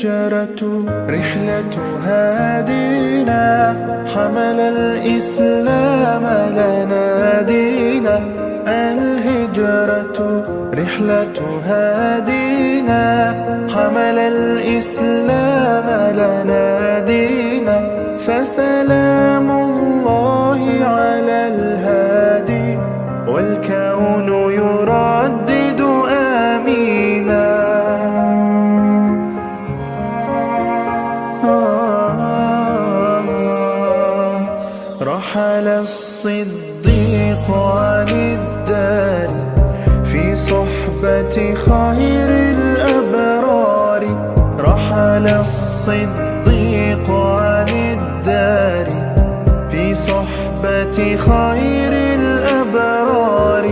الهجرة رحلة هادينا، حمل الإسلام لنا دينا. الهجرة رحلة هادينا، حمل الإسلام لنا دينا. فسلام الله على الهادي، والكون يردد آمينا. رحل الصديق عن الدار في صحبة خير الأبرار. رحل الصديق عن الدار في صحبة خير الأبرار.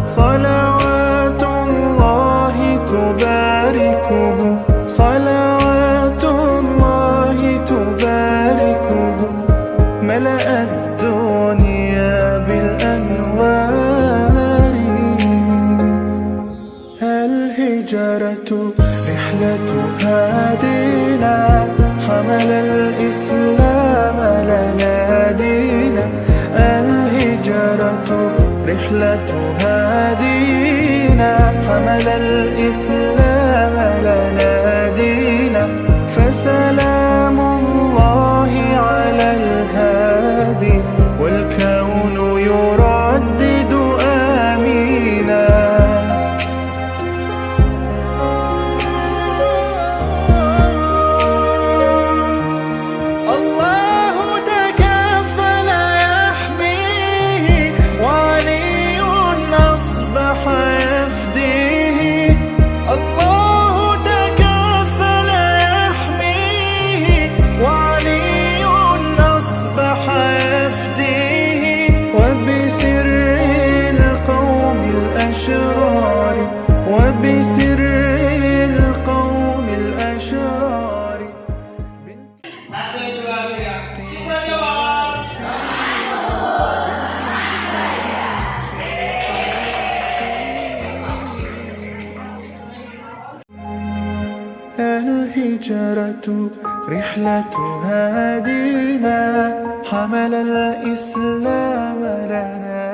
صلوات الله تباركه، صلوات الله تباركه. ملأ الدنيا بالأنوار. الهجرة رحلة هادينا، حمل الإسلام لنا دينا. الهجرة رحلة هادينا، حمل الإسلام لنا دينا. فسلام الله على الهادي، والكون يردد آمينا. الله تكفل يحميه، وعلي أصبح يفديه. الله تكفل يحميه، وعلي أصبح يفديه. وبسر القوم الأشرار، وبسر القوم الأشرار. الهجرة رحلة هادينا، حمل الإسلام لنا